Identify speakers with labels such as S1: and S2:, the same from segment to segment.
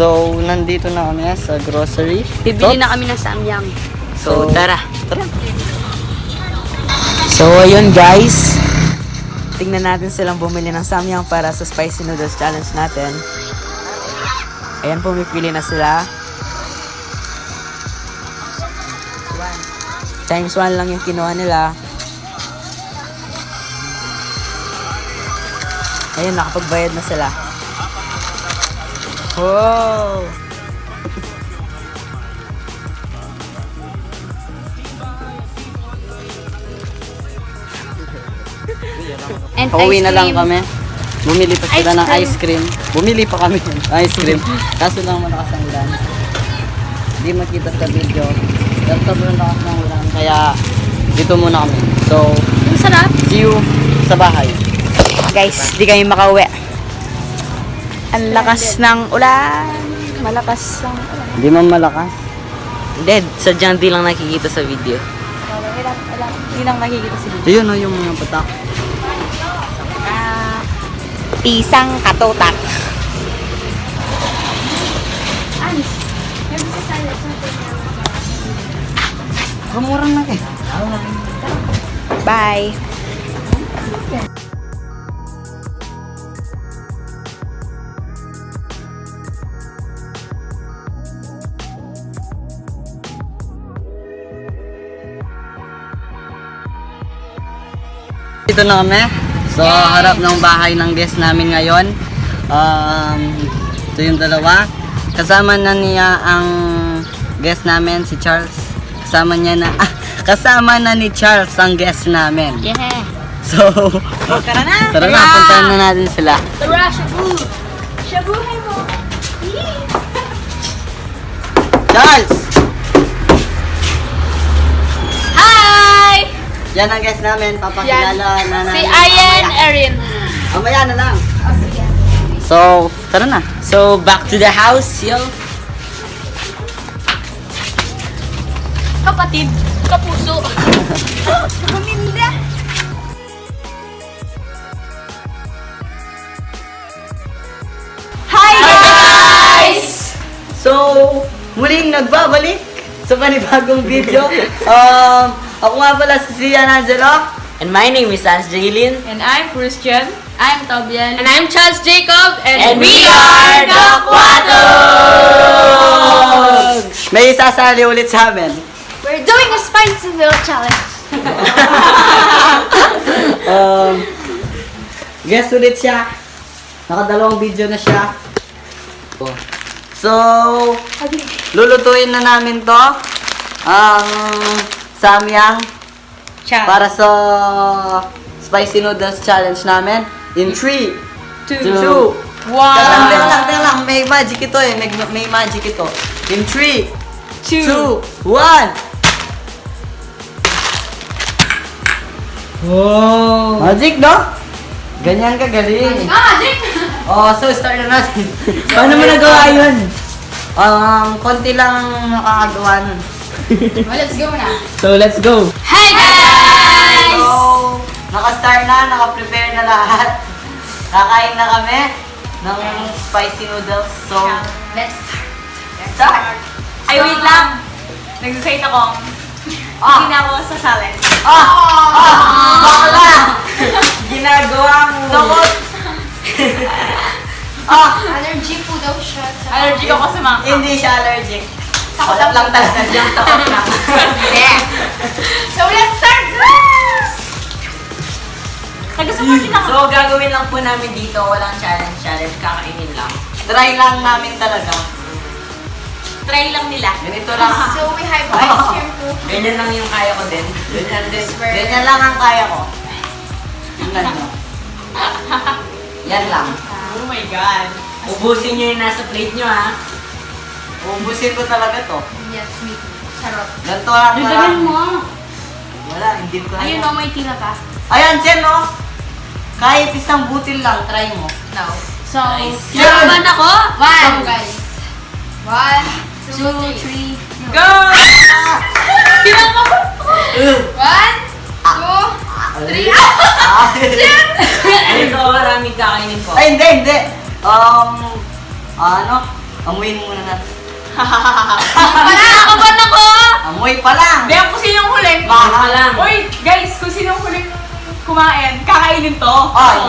S1: So, nandito na kami sa grocery.
S2: Bibili na kami ng samyang. So, tara.
S1: Tara.
S3: So, ayun guys. Tingnan natin silang bumili ng samyang para sa spicy noodles challenge natin. Ayan, pumipili na sila. Times 1 lang yung kinuha nila. Ayun, nakapagbayad na sila. Wow!
S2: And
S1: Pauwi
S2: ice
S1: na lang
S2: cream.
S1: kami. Bumili pa sila
S2: Ice
S1: ng
S2: cream.
S1: ice cream. Bumili pa kami ng ice cream. Kaso lang malakas ang ulan. Hindi makita sa video. Pero sobrang lakas ng ulan. Kaya dito muna kami. So,
S2: Ang sarap.
S1: see you sa bahay.
S3: Guys, di kami makauwi. Ang lakas ng ulan. Malakas ang ulan.
S1: Hindi man malakas.
S3: Dead, sadyang di lang nakikita sa video.
S2: Hindi lang nakikita si Bibi.
S1: Ayun o, yung mga patak.
S3: Pisang katutak.
S1: Kamurang na eh.
S3: Bye.
S1: Dito na kami. So, harap ng bahay ng guest namin ngayon. Ito yung dalawa. Kasama na niya ang guest namin, si Charles. Kasama na ni Charles ang guest namin.
S2: Yeah.
S1: So,
S2: Tara na.
S1: tara na, puntahan na natin sila.
S2: Tara, shabu. Shabuhay mo.
S1: Charles!
S2: Hi!
S1: Yan ang guest namin. Papakilala na namin.
S2: Si Ayan Erin.
S1: Mamaya na lang. So, tara na.
S3: So, back to the house, yo.
S2: Kapatid. Kapuso. Paminda. Hi guys!
S1: So, muling nagbabalik sa panibagong video. Ako nga pala si Sian Angelo.
S3: And my name is Ans Jaylin.
S2: And I'm Christian. I'm Tobian. And I'm Charles Jacob.
S3: And we are the Quatogs!
S1: May isasali ulit sa amin.
S2: We're doing a spicy noodle challenge.
S1: Guess ulit siya. Nakadalawang video na siya. So, lulutuin na namin to. Ang samyang para sa spicy noodles challenge namin. In 3, 2, 1. Teka lang. May magic ito eh. May magic ito. In 3, 2, 1.
S3: Wow!
S1: Magic, no? Ganyan ka galing.
S2: Magic!
S1: So start na natin.
S3: Paano mo nagawa yun?
S1: Konti lang nakakagawa nun.
S2: Well, let's go na.
S3: So, let's go.
S2: Hi guys!
S1: So, naka-start na, naka-prepare na lahat. Kakain na kami ng spicy noodles. So,
S2: Let's
S1: start!
S2: Ay, wait lang. Nag-decide ako. Hindi na ako sasalin.
S1: Bakla! Ginagawa mo. Dokot!
S2: Allergy po daw siya sa... Allergy ako sa mga...
S1: Hindi siya allergic. Takot lang talaga. Takot lang.
S2: So, let's start! Taga-support lang ako.
S3: So, gagawin lang po namin dito. Walang challenge. Kakainin lang.
S1: Try lang namin talaga.
S2: Try lang nila.
S1: Ganito lang.
S2: So, we have ice cream po.
S3: Ganyan lang yung kaya ko din.
S1: Ganyan din. Ganyan lang ang kaya ko. Tingnan nyo. Yan lang.
S2: Oh my God.
S3: Ubusin nyo yung nasa plate nyo, ha?
S1: Ubusin ko talaga to.
S2: Yes, me too. Charot.
S1: Ganito lang
S2: Dagdagan mo.
S1: Wala, hindi ko na.
S2: Ayun o, may tira pa.
S1: Ayan, Jen, no? Kahit isang butil lang, try mo.
S2: No. So,
S3: Nice.
S2: nakaban ako. One.
S4: So guys, 1, 2,
S2: 2, 3.
S4: 3.
S2: Go! Tirang mo.
S4: 1, 2, 3.
S3: Ito, maraming kakainin ko.
S1: Ay, hindi. Ano? Amuyin muna natin.
S2: Nakakaban ako!
S1: Amoy pa lang!
S2: Hindi, kung sinong huling.
S3: Baka lang.
S2: Uy, guys, kung sinong huling kumain, kakainin to.
S1: Ay!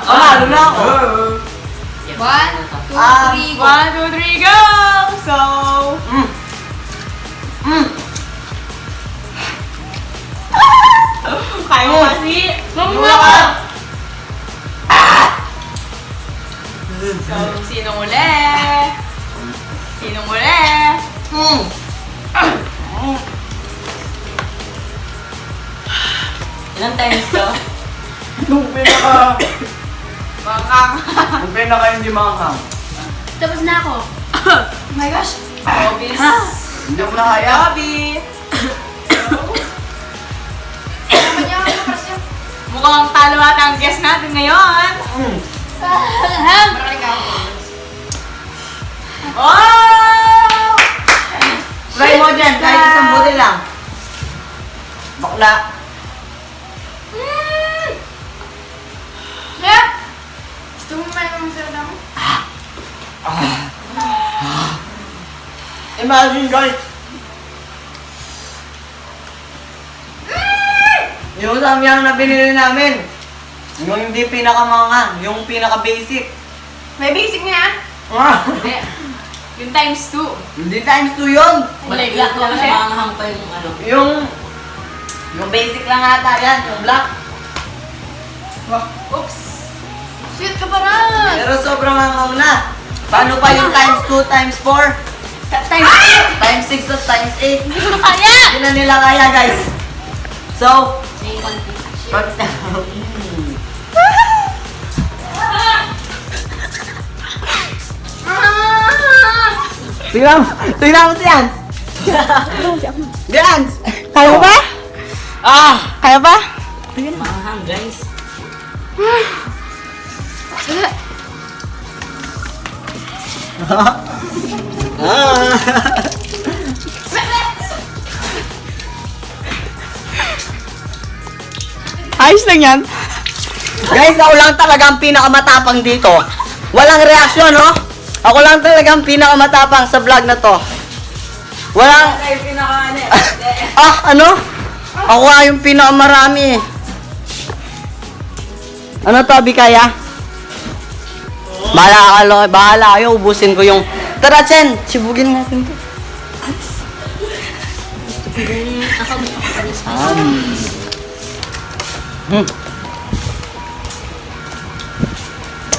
S1: Lalo na ako!
S4: 1, 2, 3, go.
S2: 1, 2, 3, go! So, kaya mo kasi. Mamula ka! So, sinong uli? Sinong uli?
S3: Ilang times to?
S1: Nung pinaka...
S2: Makang.
S1: Nung pinaka hindi makakam.
S4: Tapos na ako. Oh my gosh.
S2: Obis.
S1: Hindi mo na kaya.
S2: Bobby.
S4: Naman niya ako presyo.
S2: Mukhang talo ata ang guest natin ngayon.
S4: Marami ka.
S2: Oh!
S1: Try mo dyan, kahit isang buti lang. Bakla.
S4: Chef! Gusto mo may mga sarada mo?
S1: Imagine guys. Yung samyang na binili namin. Yung hindi pinakamangan, yung pinaka-basic.
S2: May basic niya. Hindi. Yung times 2.
S1: Hindi times 2 yun.
S2: Black
S3: Black lang
S2: kasi.
S3: nakahang pa yung ano.
S1: Yung basic lang ata yan, yung black.
S2: Oops.
S4: Sweet ka pa rin!
S1: Pero sobrang angaw na. Paano pa yung times 2, times 4?
S2: Times
S1: Times 6 at times 8?
S2: Hindi ko na kaya!
S1: Hindi na nila kaya guys. So,
S3: May konti.
S1: tingnan mo si Hans. Hans!
S2: Kaya ba? Kaya ba?
S3: Mahang guys.
S2: Ayos lang yan.
S1: Guys, ako lang talaga ang pinakamatapang dito. Walang reaksyon, no? Ako lang talaga ang pinakamatapang sa vlog na to. Walang...
S3: Kayo pinakaano
S1: ano? Ako nga yung pinakamarami. Ano to, Bikaya? Bahala kayo, ubusin ko yung... Tara, Chen! Sibugin natin to.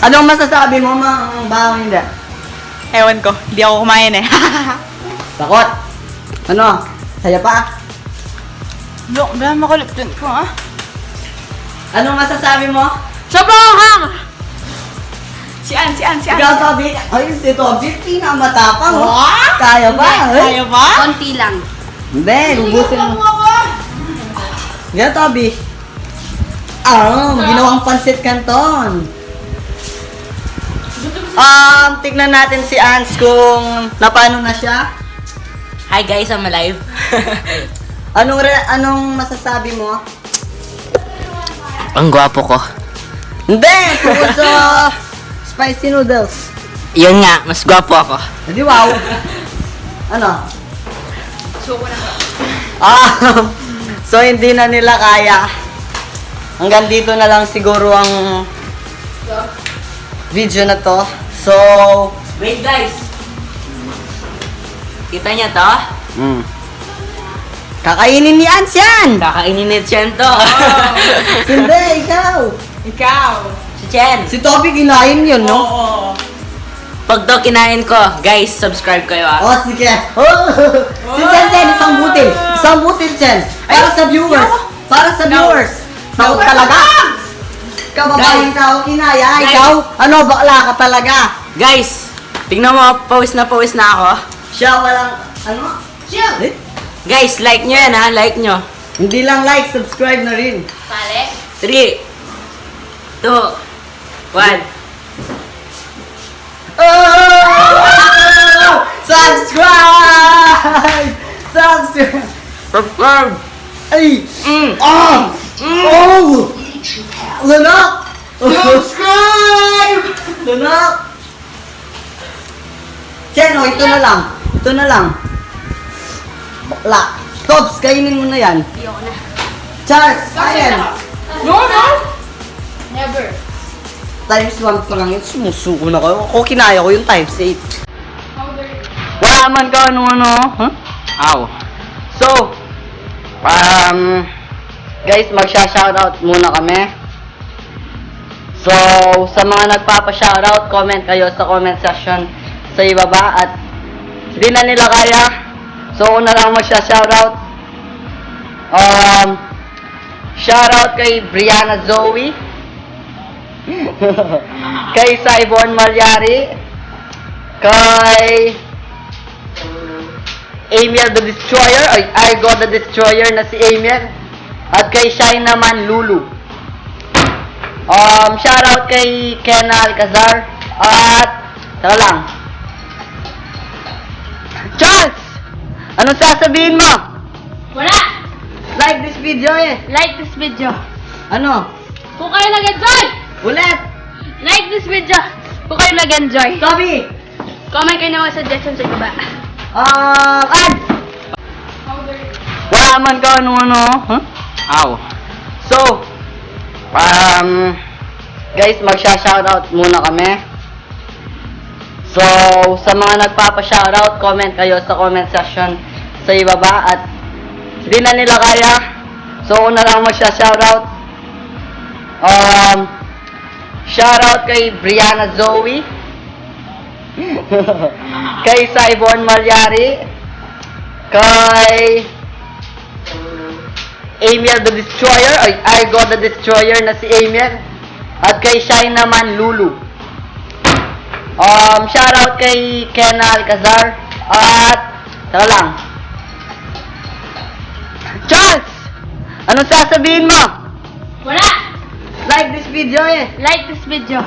S1: Anong masasabi mo, Mang Bawang hindi?
S2: Ewan ko, hindi ako kumain eh.
S1: Takot! Ano? Saya pa?
S2: Look, dahil makulit din ko ah.
S1: Anong masasabi mo?
S2: Sobrang hang! Si Ann.
S1: Ikaw, Toby. Ay, si Toby, pinakamatapang. Oh. Kaya ba?
S2: Kaya ba?
S4: Konti lang.
S1: Hindi, ubusin mo. Ikaw, Toby. Ginawang pansit canton. Tignan natin si Ans kung napano na siya.
S3: Hi guys, I'm alive.
S1: Anong masasabi mo?
S3: Ang gwapo ko.
S1: Hindi, tungkol sa spicy noodles.
S3: Yun nga, mas gwapo ako.
S1: Hindi, wow. Ano? So hindi na nila kaya. Hanggang dito na lang siguro ang video na to. So,
S3: Wait guys. Kita niya to?
S1: kakainin ni Ans yan!
S3: Kakainin ni Chen to.
S1: Hindi, ikaw!
S2: Ikaw.
S3: Si Chen.
S1: Si Toby kinain yun, no?
S2: Oo.
S3: Pag to kinain ko, guys, subscribe kayo ah.
S1: Oh, sige. Si Chen, isang butil. Isang butil, Chen. Para sa viewers. Para sa viewers. Takot talaga. Kababaeng tao, kinaya.
S3: Guys.
S1: Ikaw, bakla ka talaga.
S3: Guys, tingnan mo, pawis na ako.
S1: Siya walang,
S4: Chill!
S1: Eh?
S3: Guys, like nyo yan ha, like nyo.
S1: Hindi lang like, subscribe na rin.
S4: Pale.
S3: 3, 2, 1.
S1: Subscribe! Subscribe!
S3: Subscribe!
S1: Ay! Oh! Lunok! Subscribe! Lunok! Chen, ito na lang. Ito na lang. Bakla. Tops, kainin mo na yan.
S2: Ayoko na.
S1: Charles, ayan.
S4: No! Never.
S1: Times 1 pa lang yun. Sumusuko na kayo. Ako kinaya ko yung times 8.
S4: Powder.
S1: Wala man ka ano. Huh? Ow. So, guys, magsha-shoutout muna kami. So, sa mga nagpapa-shoutout, comment kayo sa comment section sa ibaba at hindi na nila kaya. So, una lang magsha-shoutout. Shoutout kay Brianna Zoe. Kay Saibon Malyari. Kay Amiel the Destroyer, ay Argo the Destroyer na si Amiel. At kay Shine naman Lulu. Shoutout kay Ken Alcazar. At tara lang. Charles! Anong sasabihin mo?
S2: Wala!
S1: Like this video eh.
S2: Like this video.
S1: Ano?
S2: Kung kayo nag-enjoy!
S1: Ulit!
S2: Like this video! Kung kayo nag-enjoy!
S1: Toby!
S2: Comment kayo ng mga suggestions sa baba.
S1: Ads!
S4: Powder.
S1: Wala man ka ano. Huh? Ow. So, guys, magsha-shoutout muna kami. So, sa mga nagpapa-shoutout, comment kayo sa comment section sa ibaba at hindi na nila kaya. So, una lang magsha-shoutout. Shoutout kay Brianna Zoe. Kay Saibon Malyari. Kay Amiel the Destroyer, ay Argo the Destroyer na si Amiel. At kay Shine naman Lulu. Shoutout kay Ken Alcazar. At tara lang. Charles! Anong sasabihin mo?
S2: Wala!
S1: Like this video eh.
S2: Like this video.